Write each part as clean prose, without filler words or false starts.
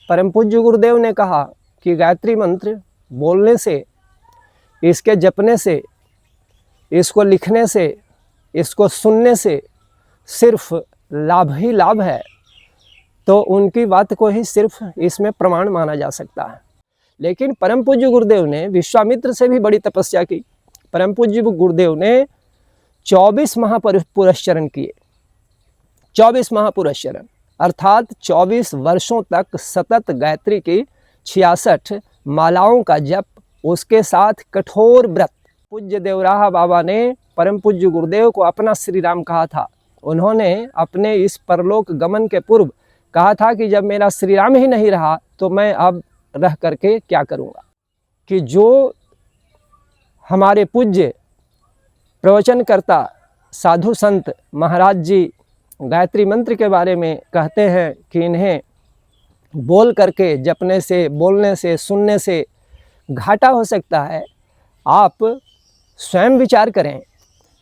परम पूज्य गुरुदेव ने कहा कि गायत्री मंत्र बोलने से, इसके जपने से, इसको लिखने से, इसको सुनने से सिर्फ लाभ ही लाभ है, तो उनकी बात को ही सिर्फ इसमें प्रमाण माना जा सकता है। लेकिन परम पूज्य गुरुदेव ने विश्वामित्र से भी बड़ी तपस्या की। परम पूज्य गुरुदेव ने 24 महापुरुषचरण किए। 24 महापुरुषचरण अर्थात 24 वर्षों तक सतत गायत्री की 66 मालाओं का जप, उसके साथ कठोर व्रत। पूज्य देवराहा बाबा ने परम पूज्य गुरुदेव को अपना श्री राम कहा था। उन्होंने अपने इस परलोक गमन के पूर्व कहा था कि जब मेरा श्री राम ही नहीं रहा तो मैं अब रह करके क्या करूँगा। कि जो हमारे पूज्य प्रवचनकर्ता साधु संत महाराज जी गायत्री मंत्र के बारे में कहते हैं कि इन्हें बोल करके, जपने से, बोलने से, सुनने से घाटा हो सकता है। आप स्वयं विचार करें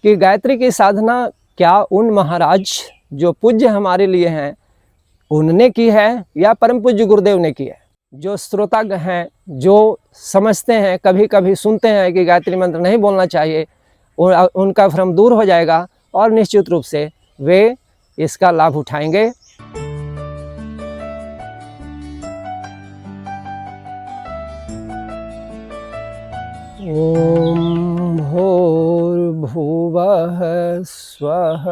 कि गायत्री की साधना क्या उन महाराज जो पूज्य हमारे लिए हैं उनने की है या परम पूज्य गुरुदेव ने की है। जो श्रोतागण हैं, जो समझते हैं, कभी कभी सुनते हैं कि गायत्री मंत्र नहीं बोलना चाहिए, उनका भ्रम दूर हो जाएगा और निश्चित रूप से वे इसका लाभ उठाएंगे। ओम भूर्भुवः स्वः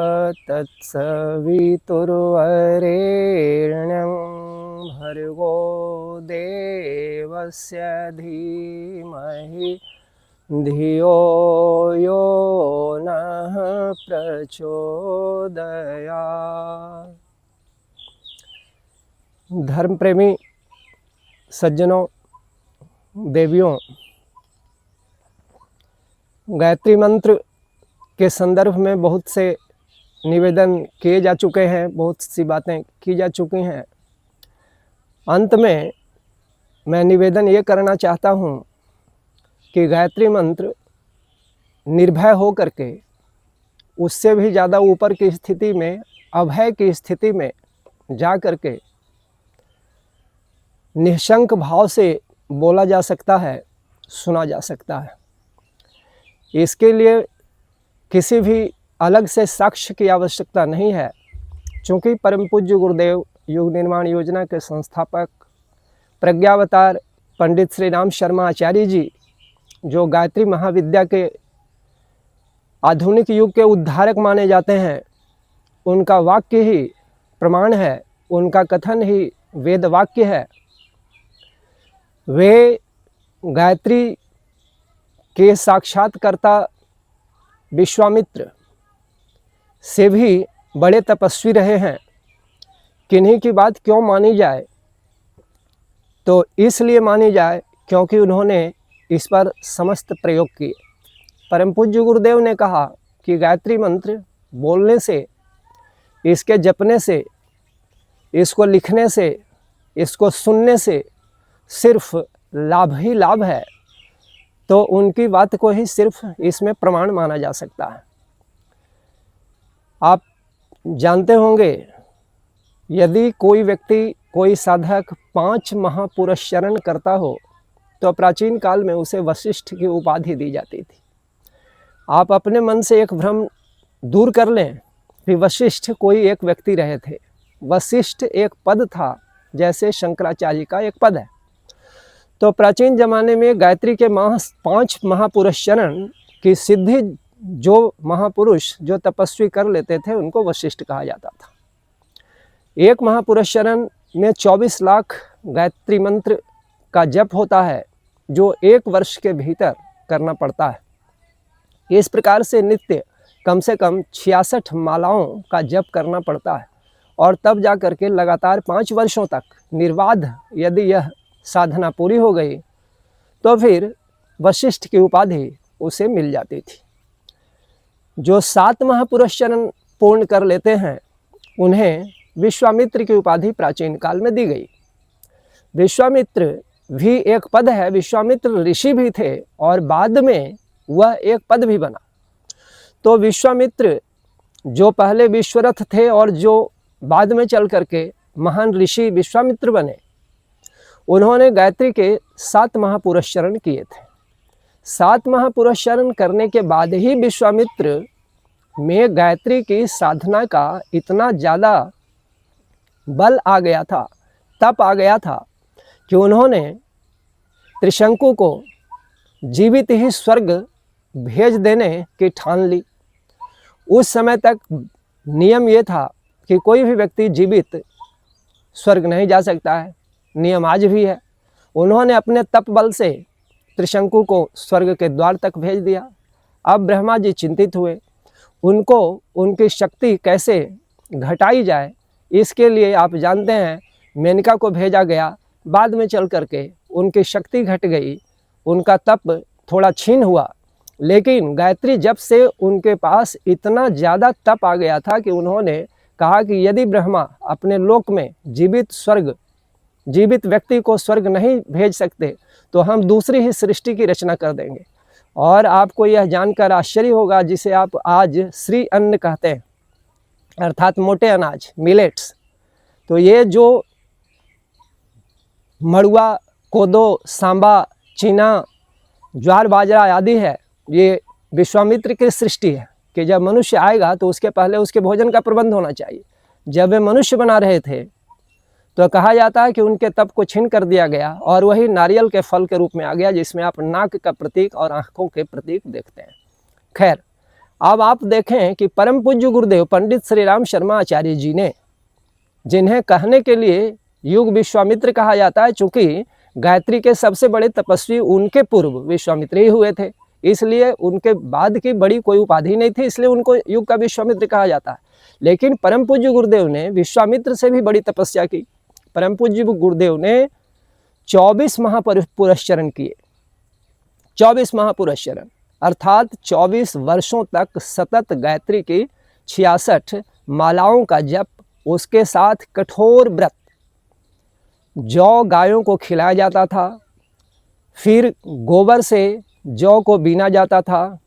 तत्सवितुर्वरेण्यं भर्गो देवस्य धीमहि धियो यो नः प्रचोदयात्। धर्म प्रेमी सज्जनों, देवियों, गायत्री मंत्र के संदर्भ में बहुत से निवेदन किए जा चुके हैं, बहुत सी बातें की जा चुकी हैं। अंत में मैं निवेदन ये करना चाहता हूँ कि गायत्री मंत्र निर्भय हो करके, उससे भी ज़्यादा ऊपर की स्थिति में, अभय की स्थिति में जा करके निशंक भाव से बोला जा सकता है, सुना जा सकता है। इसके लिए किसी भी अलग से साक्ष्य की आवश्यकता नहीं है, क्योंकि परम पूज्य गुरुदेव युग निर्माण योजना के संस्थापक प्रज्ञावतार पंडित श्री राम शर्मा आचार्य जी, जो गायत्री महाविद्या के आधुनिक युग के उद्धारक माने जाते हैं, उनका वाक्य ही प्रमाण है, उनका कथन ही वेद वाक्य है। वे गायत्री के साक्षात्कर्ता विश्वामित्र से भी बड़े तपस्वी रहे हैं। किन्हीं की बात क्यों मानी जाए? तो इसलिए मानी जाए क्योंकि उन्होंने इस पर समस्त प्रयोग किए। परम पूज्य गुरुदेव ने कहा कि गायत्री मंत्र बोलने से, इसके जपने से, इसको लिखने से, इसको सुनने से सिर्फ लाभ ही लाभ है, तो उनकी बात को ही सिर्फ इसमें प्रमाण माना जा सकता है। आप जानते होंगे, यदि कोई व्यक्ति, कोई साधक 5 महापुरुषचरण करता हो तो प्राचीन काल में उसे वशिष्ठ की उपाधि दी जाती थी। आप अपने मन से एक भ्रम दूर कर लें कि वशिष्ठ कोई एक व्यक्ति रहे थे। वशिष्ठ एक पद था, जैसे शंकराचार्य का एक पद है। तो प्राचीन जमाने में गायत्री के 5 महापुरुषचरण की सिद्धि जो महापुरुष, जो तपस्वी कर लेते थे, उनको वशिष्ठ कहा जाता था। एक महापुरुषचरण में 24 लाख गायत्री मंत्र का जप होता है, जो 1 वर्ष के भीतर करना पड़ता है। इस प्रकार से नित्य कम से कम 66 मालाओं का जप करना पड़ता है, और तब जा कर के लगातार 5 वर्षों तक निर्बाध यदि यह साधना पूरी हो गई तो फिर वशिष्ठ की उपाधि उसे मिल जाती थी। जो 7 महापुरुषचरण पूर्ण कर लेते हैं, उन्हें विश्वामित्र की उपाधि प्राचीन काल में दी गई। विश्वामित्र भी एक पद है, विश्वामित्र ऋषि भी थे और बाद में वह एक पद भी बना। तो विश्वामित्र जो पहले विश्वरथ थे और जो बाद में चल करके महान ऋषि विश्वामित्र बने, उन्होंने गायत्री के 7 महापुरुषचरण किए थे। 7 महापुरुषचरण करने के बाद ही विश्वामित्र में गायत्री की साधना का इतना ज़्यादा बल आ गया था, तप आ गया था कि उन्होंने त्रिशंकु को जीवित ही स्वर्ग भेज देने की ठान ली। उस समय तक नियम ये था कि कोई भी व्यक्ति जीवित स्वर्ग नहीं जा सकता है, नियम आज भी है। उन्होंने अपने तप बल से त्रिशंकु को स्वर्ग के द्वार तक भेज दिया। अब ब्रह्मा जी चिंतित हुए, उनको उनकी शक्ति कैसे घटाई जाए, इसके लिए आप जानते हैं मेनका को भेजा गया। बाद में चल करके उनकी शक्ति घट गई, उनका तप थोड़ा छीन हुआ। लेकिन गायत्री जब से उनके पास इतना ज़्यादा तप आ गया था कि उन्होंने कहा कि यदि ब्रह्मा अपने लोक में जीवित व्यक्ति को स्वर्ग नहीं भेज सकते तो हम दूसरी ही सृष्टि की रचना कर देंगे। और आपको यह जानकर आश्चर्य होगा, जिसे आप आज श्री अन्न कहते हैं, अर्थात मोटे अनाज, मिलेट्स। तो ये जो मड़ुआ, कोदो, सांबा, चीना, ज्वार बाजरा आदि है, ये विश्वामित्र की सृष्टि है कि जब मनुष्य आएगा तो उसके पहले उसके भोजन का प्रबंध होना चाहिए। जब वे मनुष्य बना रहे थे तो कहा जाता है कि उनके तप को छीन कर दिया गया और वही नारियल के फल के रूप में आ गया, जिसमें आप नाक का प्रतीक और आँखों के प्रतीक देखते हैं। खैर, अब आप देखें कि परम पूज्य गुरुदेव पंडित श्री राम शर्मा आचार्य जी ने, जिन्हें कहने के लिए युग विश्वामित्र कहा जाता है, चूँकि गायत्री के सबसे बड़े तपस्वी उनके पूर्व विश्वामित्र ही हुए थे, इसलिए उनके बाद की बड़ी कोई उपाधि नहीं थी, इसलिए उनको युग का विश्वामित्र कहा जाता है। लेकिन परम पूज्य गुरुदेव ने विश्वामित्र से भी बड़ी तपस्या की। परम पूज्य गुरुदेव ने 24 महापुरुषचरण किए। 24 महापुरुषचरण अर्थात 24 वर्षों तक सतत गायत्री की 66 मालाओं का जप, उसके साथ कठोर व्रत। जौ गायों को खिलाया जाता था, फिर गोबर से जौ को बीना जाता था,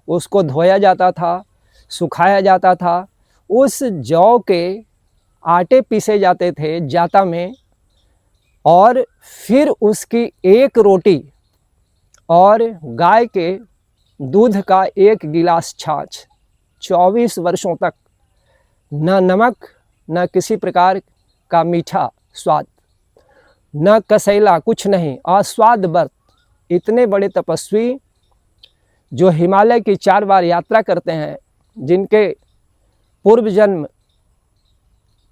उसको धोया जाता था, सुखाया जाता था। उस जौ के आटे पीसे जाते थे जाता में, और फिर उसकी एक रोटी और गाय के दूध का 1 गिलास छाछ। 24 वर्षों तक न नमक, न किसी प्रकार का मीठा स्वाद, न कसैला, कुछ नहीं, आस्वाद व्रत। इतने बड़े तपस्वी जो हिमालय की 4 बार यात्रा करते हैं, जिनके पूर्व जन्म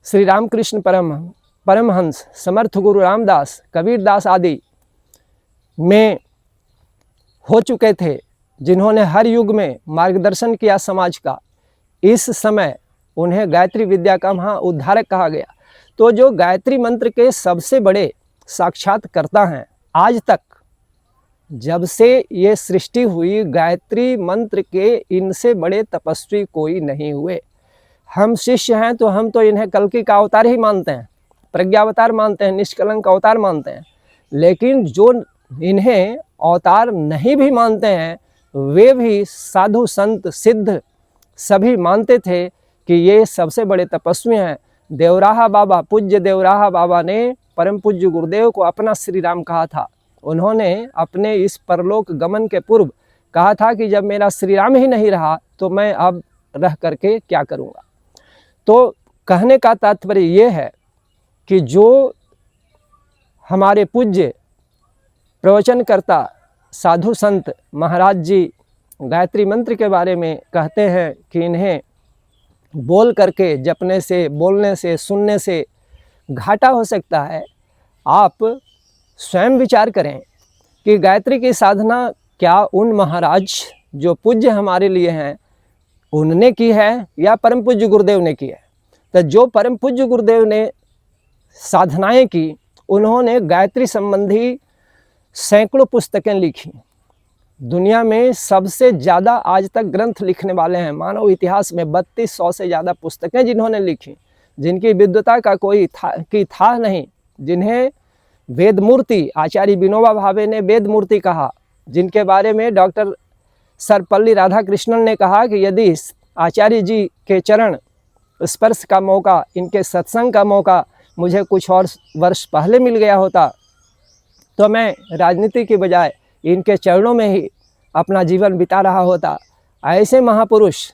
श्री रामकृष्ण परमहंस, समर्थ गुरु रामदास, कबीरदास आदि में हो चुके थे, जिन्होंने हर युग में मार्गदर्शन किया समाज का, इस समय उन्हें गायत्री विद्या का महा उद्धारक कहा गया। तो जो गायत्री मंत्र के सबसे बड़े साक्षात्कर्ता हैं, आज तक जब से ये सृष्टि हुई, गायत्री मंत्र के इनसे बड़े तपस्वी कोई नहीं हुए। हम शिष्य हैं तो हम तो इन्हें कल्कि का अवतार ही मानते हैं, प्रज्ञावतार मानते हैं, निष्कलंक अवतार मानते हैं। लेकिन जो इन्हें अवतार नहीं भी मानते हैं, वे भी साधु संत सिद्ध सभी मानते थे कि ये सबसे बड़े तपस्वी हैं। देवराहा बाबा, पूज्य देवराहा बाबा ने परम पूज्य गुरुदेव को अपना श्री राम कहा था। उन्होंने अपने इस परलोक गमन के पूर्व कहा था कि जब मेरा श्री राम ही नहीं रहा तो मैं अब रह करके क्या करूँगा। तो कहने का तात्पर्य ये है कि जो हमारे पूज्य प्रवचनकर्ता साधु संत महाराज जी गायत्री मंत्र के बारे में कहते हैं कि इन्हें बोल करके, जपने से, बोलने से, सुनने से घाटा हो सकता है। आप स्वयं विचार करें कि गायत्री की साधना क्या उन महाराज जो पूज्य हमारे लिए हैं उनने की है या परम पूज्य गुरुदेव ने की है। तो जो परम पूज्य गुरुदेव ने साधनाएं की, उन्होंने गायत्री संबंधी सैकड़ों पुस्तकें लिखी। दुनिया में सबसे ज़्यादा आज तक ग्रंथ लिखने वाले हैं मानव इतिहास में, 3200 से ज़्यादा पुस्तकें जिन्होंने लिखी, जिनकी विद्वता का कोई था नहीं, जिन्हें वेद मूर्ति, आचार्य विनोबा भावे ने वेद मूर्ति कहा, जिनके बारे में डॉक्टर सर्वपल्ली राधाकृष्णन ने कहा कि यदि आचार्य जी के चरण स्पर्श का मौका, इनके सत्संग का मौका मुझे कुछ और वर्ष पहले मिल गया होता तो मैं राजनीति की बजाय इनके चरणों में ही अपना जीवन बिता रहा होता। ऐसे महापुरुष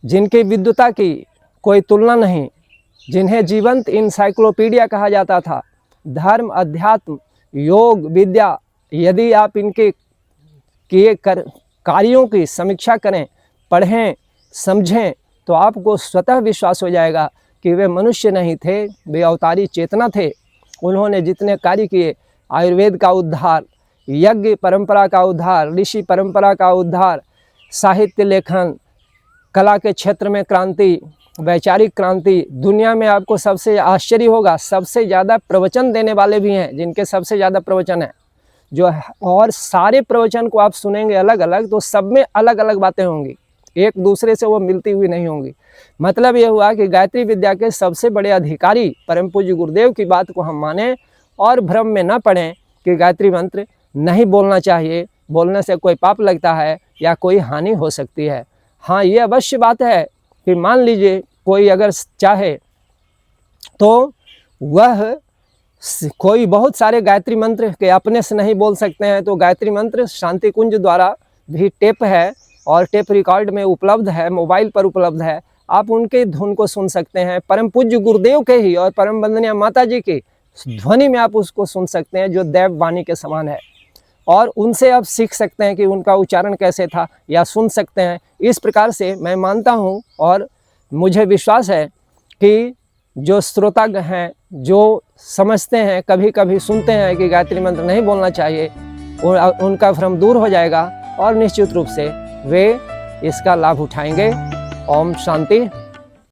जिनकी विद्वता की कोई तुलना नहीं, जिन्हें जीवंत इंसाइक्लोपीडिया कहा जाता था, धर्म, अध्यात्म, योग, विद्या, यदि आप इनके किए कार्यों की समीक्षा करें, पढ़ें, समझें, तो आपको स्वतः विश्वास हो जाएगा कि वे मनुष्य नहीं थे, वे अवतारी चेतना थे। उन्होंने जितने कार्य किए, आयुर्वेद का उद्धार, यज्ञ परंपरा का उद्धार, ऋषि परंपरा का उद्धार, साहित्य लेखन, कला के क्षेत्र में क्रांति, वैचारिक क्रांति, दुनिया में आपको सबसे आश्चर्य होगा, सबसे ज़्यादा प्रवचन देने वाले भी हैं, जिनके सबसे ज़्यादा प्रवचन हैं जो, और सारे प्रवचन को आप सुनेंगे अलग अलग, तो सब में अलग अलग बातें होंगी, एक दूसरे से वो मिलती हुई नहीं होंगी। मतलब ये हुआ कि गायत्री विद्या के सबसे बड़े अधिकारी परम पूज्य गुरुदेव की बात को हम माने और भ्रम में न पड़ें कि गायत्री मंत्र नहीं बोलना चाहिए, बोलने से कोई पाप लगता है या कोई हानि हो सकती है। हाँ, ये अवश्य बात है कि मान लीजिए कोई अगर चाहे तो वह कोई बहुत सारे गायत्री मंत्र के अपने से नहीं बोल सकते हैं, तो गायत्री मंत्र शांति कुंज द्वारा भी टेप है और टेप रिकॉर्ड में उपलब्ध है, मोबाइल पर उपलब्ध है, आप उनके धुन को सुन सकते हैं। परम पूज्य गुरुदेव के ही और परम वंदनीय माता जी की ध्वनि में आप उसको सुन सकते हैं, जो देव वाणी के समान है, और उनसे आप सीख सकते हैं कि उनका उच्चारण कैसे था, या सुन सकते हैं। इस प्रकार से मैं मानता हूँ और मुझे विश्वास है कि जो श्रोतागण हैं, जो समझते हैं, कभी कभी सुनते हैं कि गायत्री मंत्र नहीं बोलना चाहिए, उनका भ्रम दूर हो जाएगा और निश्चित रूप से वे इसका लाभ उठाएंगे। ओम शांति।